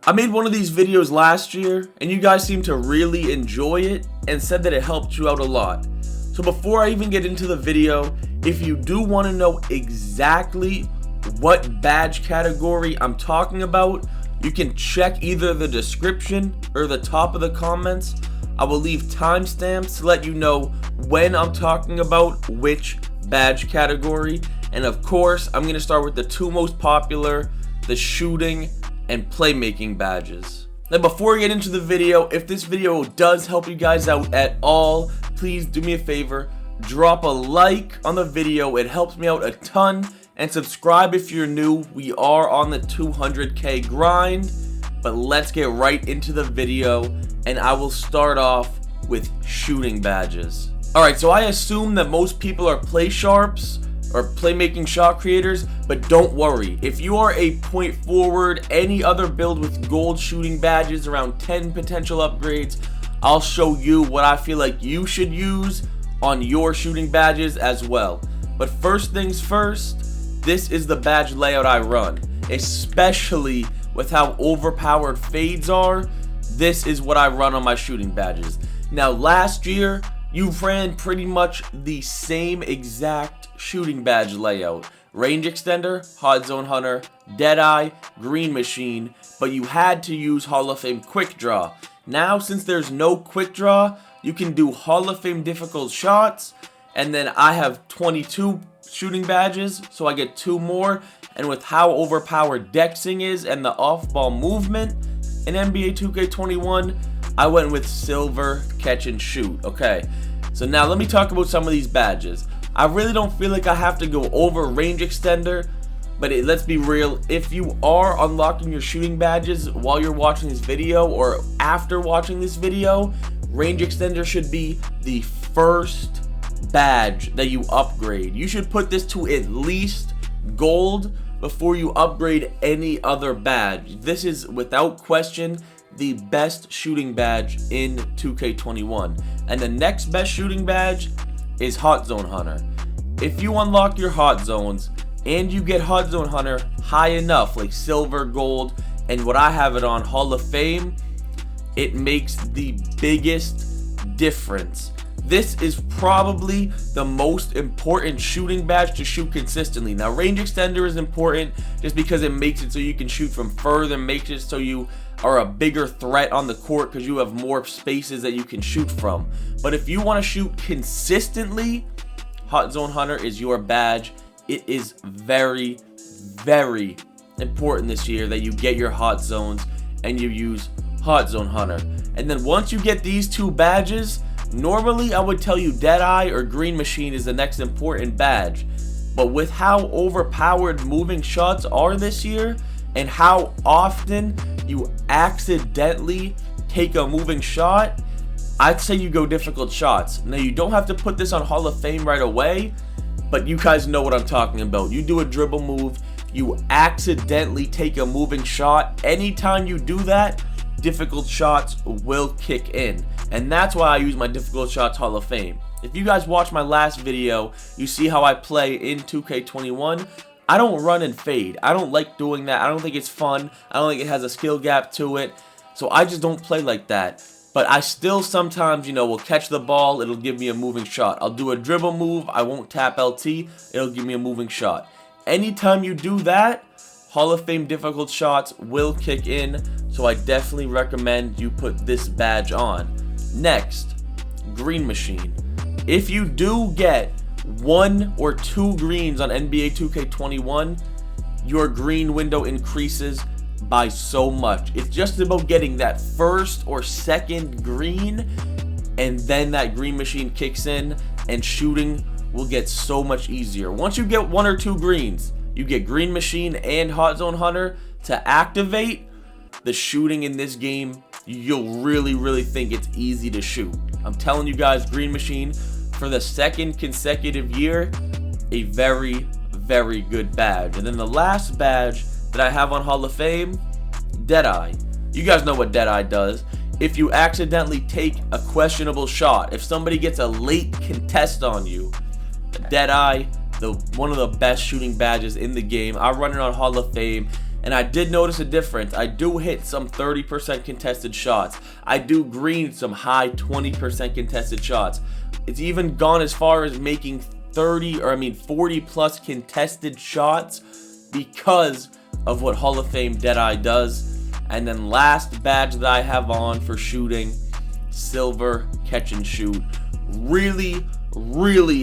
I made one of these videos last year and you guys seemed to really enjoy it and said that it helped you out a lot. So before I even get into the video, if you do want to know exactly what badge category I'm talking about, you can check either the description or the top of the comments. I will leave timestamps to let you know when I'm talking about which badge category. And of course, I'm going to start with the two most popular, the shooting and playmaking badges. Now before we get into the video, if this video does help you guys out at all, please do me a favor, drop a like on the video. It helps me out a ton. And subscribe if you're new. We are on the 200k grind. But let's get right into the video, and I will start off with shooting badges. Alright, so I assume that most people are play sharps or playmaking shot creators, but don't worry. If you are a point forward, any other build with gold shooting badges, around 10 potential upgrades, I'll show you what I feel like you should use on your shooting badges as well. But first things first, this is the badge layout I run, especially with how overpowered fades are. This is what I run on my shooting badges. Now last year, you ran pretty much the same exact shooting badge layout. Range extender, hot zone hunter, deadeye, green machine, but you had to use Hall of Fame quick draw. Now since there's no quick draw, you can do Hall of Fame difficult shots, and then I have 22 shooting badges, so I get 2 more. And with how overpowered dexing is and the off-ball movement in NBA 2K21, I went with silver catch and shoot. Okay, so now let me talk about some of these badges. I really don't feel like I have to go over range extender, but let's be real, if you are unlocking your shooting badges while you're watching this video or after watching this video, range extender should be the first badge that you upgrade. You should put this to at least gold before you upgrade any other badge. This is without question the best shooting badge in 2K21. And the next best shooting badge is Hot Zone Hunter. If you unlock your hot zones and you get Hot Zone Hunter high enough, like silver, gold, and what I have it on, Hall of Fame, it makes the biggest difference. This is probably the most important shooting badge to shoot consistently. Now range extender is important just because it makes it so you can shoot from further, makes it so you are a bigger threat on the court because you have more spaces that you can shoot from. But if you want to shoot consistently, Hot Zone Hunter is your badge. It is very, very important this year that you get your hot zones and you use Hot Zone Hunter. And then once you get these two badges, normally I would tell you Deadeye or Green Machine is the next important badge. But with how overpowered moving shots are this year and how often you accidentally take a moving shot, I'd say you go difficult shots. Now you don't have to put this on Hall of Fame right away, but you guys know what I'm talking about. You do a dribble move, you accidentally take a moving shot. Anytime you do that, difficult shots will kick in. And that's why I use my difficult shots Hall of Fame. If you guys watch my last video, you see how I play in 2K21. I don't run and fade. I don't like doing that. I don't think it's fun. I don't think it has a skill gap to it. So I just don't play like that. But I still sometimes, will catch the ball. It'll give me a moving shot. I'll do a dribble move. I won't tap LT. It'll give me a moving shot. Anytime you do that, Hall of Fame difficult shots will kick in. So I definitely recommend you put this badge on. Next, Green Machine. If you do get 1 or 2 greens on NBA 2K21, your green window increases by so much. It's just about getting that first or second green, and then that Green Machine kicks in and shooting will get so much easier. Once you get 1 or 2 greens, you get Green Machine and Hot Zone Hunter to activate. The shooting in this game, you'll really think it's easy to shoot. I'm telling you guys, Green Machine for the second consecutive year, a very good badge. And then the last badge that I have on Hall of Fame, Deadeye. You guys know what Deadeye does. If you accidentally take a questionable shot, if somebody gets a late contest on you, Deadeye, one of the best shooting badges in the game. I run it on Hall of Fame. And I did notice a difference. I do hit some 30% contested shots. I do green some high 20% contested shots. It's even gone as far as making 40 plus contested shots because of what Hall of Fame Deadeye does. And then last badge that I have on for shooting, silver catch and shoot. Really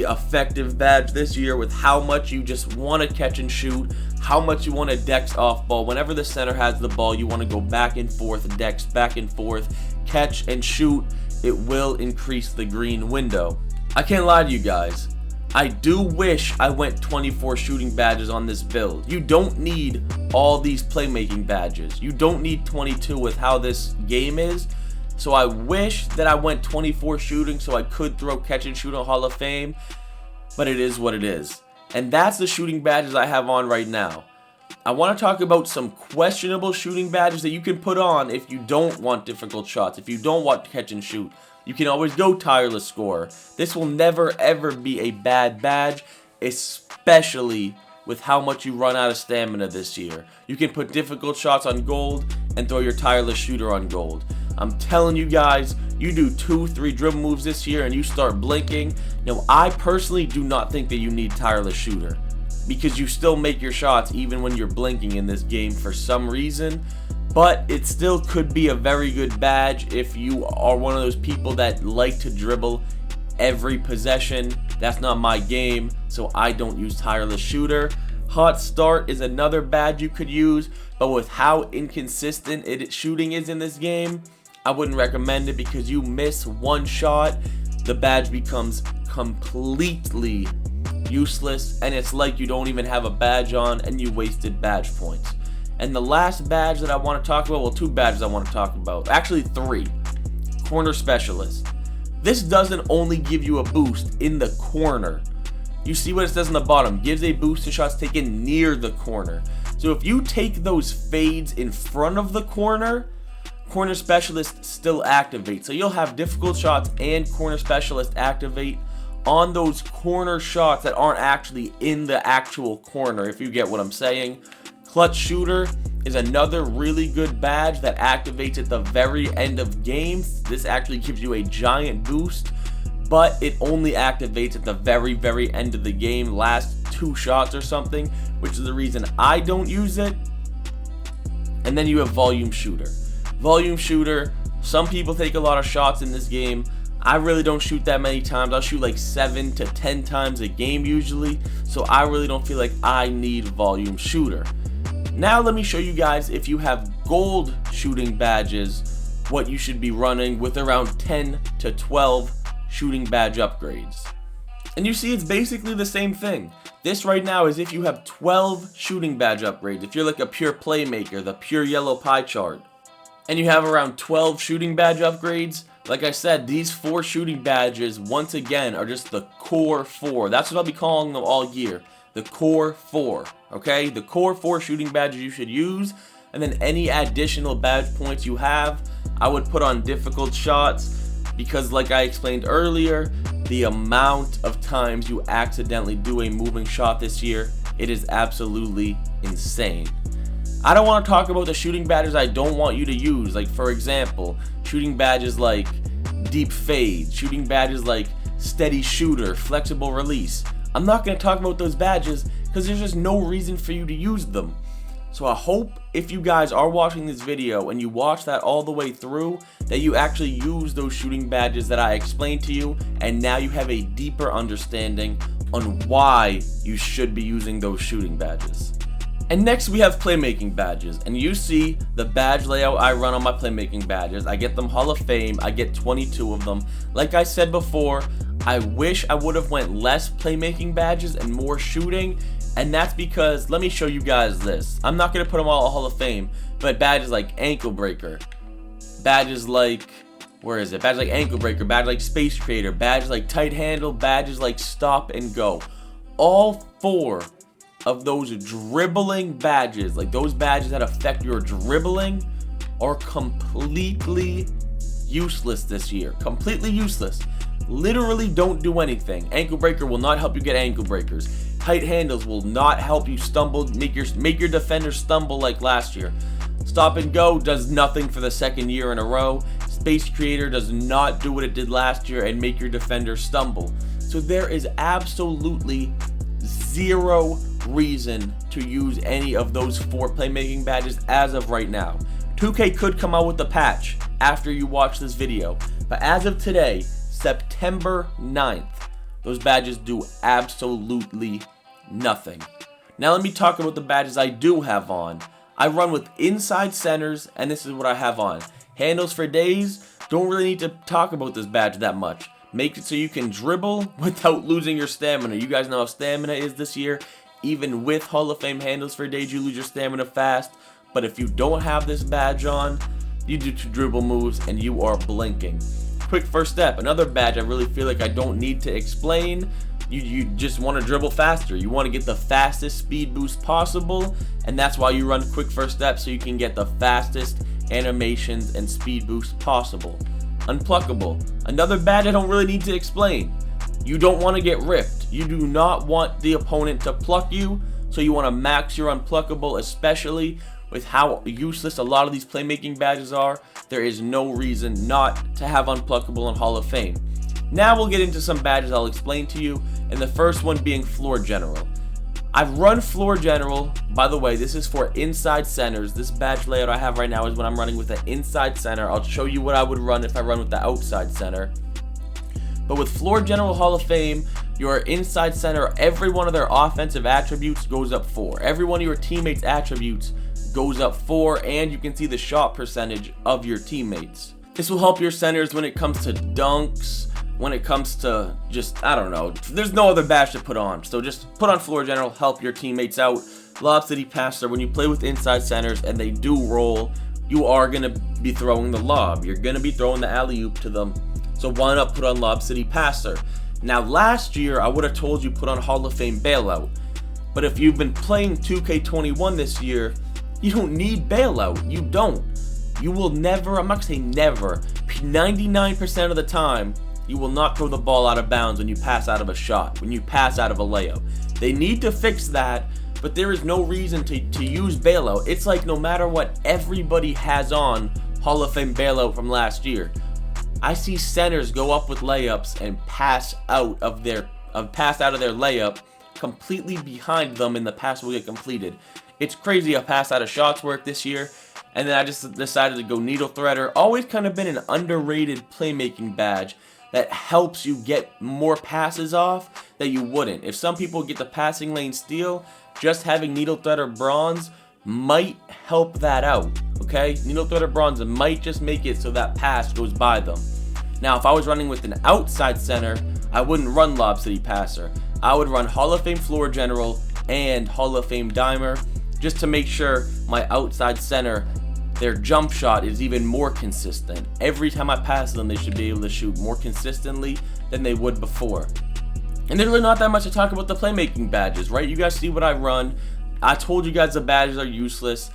effective badge this year with how much you just want to catch and shoot, how much you want to dex off ball. Whenever the center has the ball, you want to go back and forth, dex back and forth, catch and shoot. It will increase the green window. I can't lie to you guys, I do wish I went 24 shooting badges on this build. You don't need all these playmaking badges. You don't need 22 with how this game is. So I wish that I went 24 shooting so I could throw catch and shoot on Hall of Fame, but it is what it is. And that's the shooting badges I have on right now. I want to talk about some questionable shooting badges that you can put on if you don't want difficult shots, if you don't want catch and shoot. You can always go tireless scorer. This will never ever be a bad badge, especially with how much you run out of stamina this year. You can put difficult shots on gold and throw your tireless shooter on gold. I'm telling you guys, you do 2-3 dribble moves this year and you start blinking. Now, I personally do not think that you need tireless shooter because you still make your shots even when you're blinking in this game for some reason. But it still could be a very good badge if you are one of those people that like to dribble every possession. That's not my game, so I don't use tireless shooter. Hot start is another badge you could use, but with how inconsistent shooting is in this game, I wouldn't recommend it because you miss one shot, the badge becomes completely useless, and it's like you don't even have a badge on and you wasted badge points. And the last badge that I want to talk about, well, 2 badges I want to talk about, actually 3. Corner Specialist. This doesn't only give you a boost in the corner. You see what it says on the bottom, gives a boost to shots taken near the corner. So if you take those fades in front of the corner, Corner Specialist still activates. So you'll have difficult shots and Corner Specialist activate on those corner shots that aren't actually in the actual corner, if you get what I'm saying. Clutch Shooter is another really good badge that activates at the very end of games. This actually gives you a giant boost, but it only activates at the very end of the game, last 2 shots or something, which is the reason I don't use it. And then you have Volume Shooter. Volume Shooter, some people take a lot of shots in this game. I really don't shoot that many times. I'll shoot like 7 to 10 times a game usually, so I really don't feel like I need Volume Shooter. Now let me show you guys, if you have gold shooting badges, what you should be running with around 10 to 12 shooting badge upgrades. And you see it's basically the same thing. This right now is if you have 12 shooting badge upgrades. If you're like a pure playmaker, the pure yellow pie chart, and you have around 12 shooting badge upgrades, like I said, these 4 shooting badges once again are just the core 4. That's what I'll be calling them all year. The core 4, okay? The core 4 shooting badges you should use, and then any additional badge points you have, I would put on difficult shots, because like I explained earlier, the amount of times you accidentally do a moving shot this year, it is absolutely insane. I don't want to talk about the shooting badges I don't want you to use, like for example, shooting badges like Deep Fade, shooting badges like Steady Shooter, Flexible Release. I'm not going to talk about those badges because there's just no reason for you to use them. So I hope if you guys are watching this video and you watch that all the way through, that you actually use those shooting badges that I explained to you, and now you have a deeper understanding on why you should be using those shooting badges. And next we have playmaking badges, and you see the badge layout I run on my playmaking badges. I get them Hall of Fame, I get 22 of them. Like I said before, I wish I would have went less playmaking badges and more shooting, and that's because, let me show you guys this. I'm not going to put them all at Hall of Fame, but badges like Ankle Breaker, badges like, where is it? Badges like Ankle Breaker, badges like Space Creator, badges like Tight Handle, badges like Stop and Go. All 4 of those dribbling badges, like those badges that affect your dribbling, are completely useless this year. Completely useless. Literally don't do anything. Ankle Breaker will not help you get ankle breakers. tight handles will not help you stumble, make your defender stumble like last year. Stop and go does nothing for the second year in a row. Space Creator does not do what it did last year and make your defender stumble. So there is absolutely zero reason to use any of those 4 playmaking badges as of right now. 2K could come out with a patch after you watch this video, but as of today, September 9th, those badges do absolutely nothing. Now let me talk about the badges I do have on. I run with inside centers, and this is what I have on. Handles for days, don't really need to talk about this badge that much. Make it so you can dribble without losing your stamina. You guys know how stamina is this year. Even with Hall of Fame handles for days, you lose your stamina fast. But if you don't have this badge on, you do 2 dribble moves and you are blinking. Quick first step, another badge I really feel like I don't need to explain. You just want to dribble faster. You want to get the fastest speed boost possible, and that's why you run quick first step, so you can get the fastest animations and speed boost possible. Unpluckable, another badge I don't really need to explain. You don't want to get ripped. You do not want the opponent to pluck you, so you want to max your unpluckable, especially with how useless a lot of these playmaking badges are. There is no reason not to have unpluckable in Hall of Fame. Now we'll get into some badges I'll explain to you, and the first one being Floor General. I've run Floor General. By the way, this is for inside centers. This badge layout I have right now is when I'm running with an inside center. I'll show you what I would run if I run with the outside center. But with Floor General Hall of Fame, your inside center, every one of their offensive attributes goes up 4. Every one of your teammates' attributes goes up 4, and you can see the shot percentage of your teammates. This will help your centers when it comes to dunks, when it comes to just, I don't know, there's no other badge to put on. So just put on Floor General, help your teammates out. Lob City Passer, when you play with inside centers and they do roll, you are going to be throwing the lob. You're going to be throwing the alley-oop to them. So why not put on Lob City Passer? Now last year, I would have told you put on Hall of Fame Bailout. But if you've been playing 2K21 this year, you don't need Bailout. You don't. You will never, I'm not going to say never, 99% of the time, you will not throw the ball out of bounds when you pass out of a shot, when you pass out of a layup. They need to fix that, but there is no reason to use Bailout. It's like no matter what everybody has on Hall of Fame Bailout from last year. I see centers go up with layups and pass out of their layup completely behind them, and the pass will get completed. It's crazy how pass out of shots work this year. And then I just decided to go Needle Threader. Always kind of been an underrated playmaking badge that helps you get more passes off that you wouldn't. If some people get the passing lane steal, just having Needle Threader Bronze might help that out, okay? Needle Threader Bronze might just make it so that pass goes by them. Now, if I was running with an outside center, I wouldn't run Lob City Passer. I would run Hall of Fame Floor General and Hall of Fame Dimer, just to make sure my outside center, their jump shot is even more consistent. Every time I pass them, they should be able to shoot more consistently than they would before. And there's really not that much to talk about the playmaking badges, right? You guys see what I run. I told you guys the badges are useless.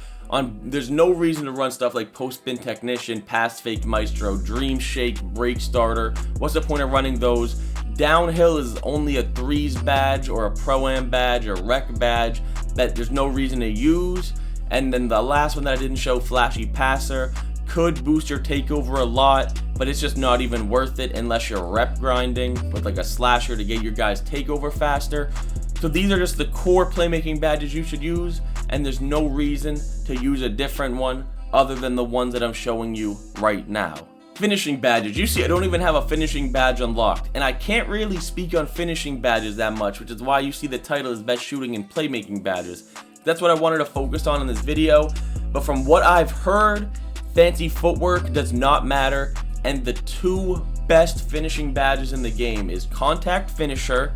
There's no reason to run stuff like Post Spin Technician, Pass Fake Maestro, Dream Shake, Break Starter. What's the point of running those? Downhill is only a threes badge or a Pro-Am badge or rec badge that there's no reason to use. And then the last one that I didn't show, Flashy Passer, could boost your takeover a lot, but it's just not even worth it unless you're rep grinding with like a slasher to get your guys takeover faster. So these are just the core playmaking badges you should use, and there's no reason to use a different one other than the ones that I'm showing you right now. Finishing badges. You see I don't even have a finishing badge unlocked, and I can't really speak on finishing badges that much, which is why you see the title is Best Shooting and Playmaking Badges. That's what I wanted to focus on in this video, but from what I've heard, fancy footwork does not matter, and the 2 best finishing badges in the game is Contact Finisher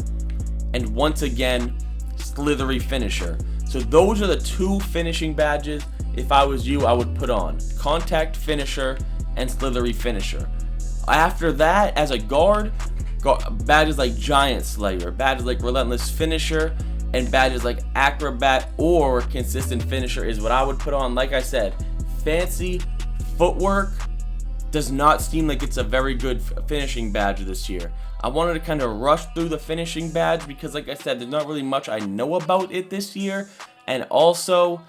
and, once again, Slithery Finisher. So those are the 2 finishing badges. If I was you, I would put on Contact Finisher and Slithery Finisher. After that, as a guard, badges like Giant Slayer, badges like Relentless Finisher, and badges like Acrobat or Consistent Finisher is what I would put on. Like I said, fancy footwork does not seem like it's a very good finishing badge this year. I wanted to kind of rush through the finishing badge because, like I said, there's not really much I know about it this year, and also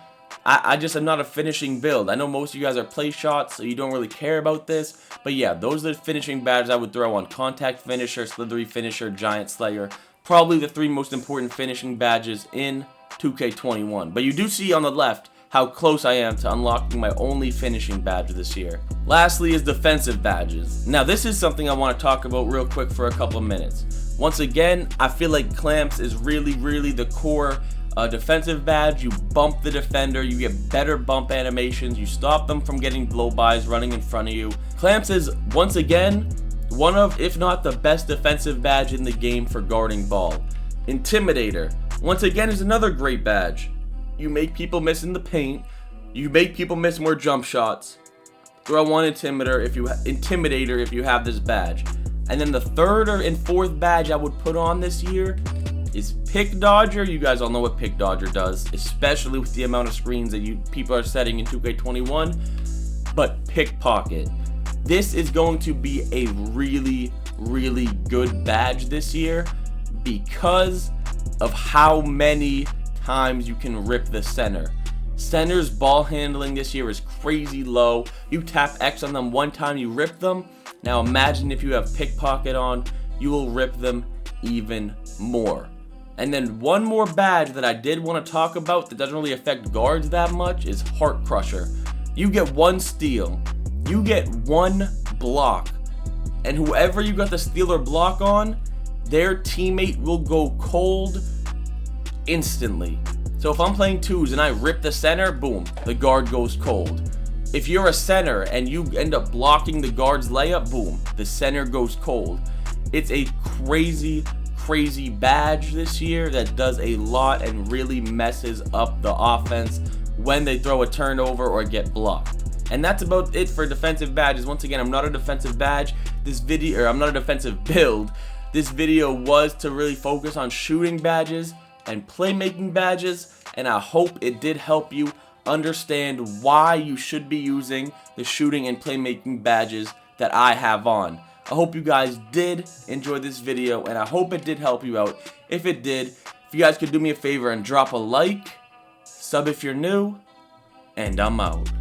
I just am not a finishing build. I know most of you guys are play shots, so you don't really care about this, but yeah, those are the finishing badges I would throw on: contact finisher, slithery finisher, giant slayer. Probably the 3 most important finishing badges in 2K21. But you do see on the left how close I am to unlocking my only finishing badge this year. Lastly is defensive badges. Now this is something I want to talk about real quick for a couple of minutes. Once again, I feel like clamps is really the core defensive badge. You bump the defender, you get better bump animations, you stop them from getting blow-bys running in front of you. Clamps is, once again, one of, if not the best defensive badge in the game for guarding ball. Intimidator, once again, is another great badge. You make people miss in the paint, you make people miss more jump shots. Throw one Intimidator if you have this badge. And then the third and fourth badge I would put on this year is Pick Dodger. You guys all know what Pick Dodger does, especially with the amount of screens that people are setting in 2K21. But Pickpocket. This is going to be a really good badge this year because of how many times you can rip the center. Center's ball handling this year is crazy low. You tap X on them one time, you rip them. Now imagine if you have Pickpocket on, you will rip them even more. And then one more badge that I did want to talk about that doesn't really affect guards that much is Heart Crusher. You get 1 steal, you get 1 block, and whoever you got the steal or block on, their teammate will go cold instantly. So if I'm playing 2s and I rip the center, boom, the guard goes cold. If you're a center and you end up blocking the guard's layup, boom, the center goes cold. It's a crazy badge this year that does a lot and really messes up the offense when they throw a turnover or get blocked. And that's about it for defensive badges. Once again, I'm not a defensive badge. I'm not a defensive build. This video was to really focus on shooting badges and playmaking badges, and I hope it did help you understand why you should be using the shooting and playmaking badges that I have on. I hope you guys did enjoy this video, and I hope it did help you out. If it did, if you guys could do me a favor and drop a like, sub if you're new, and I'm out.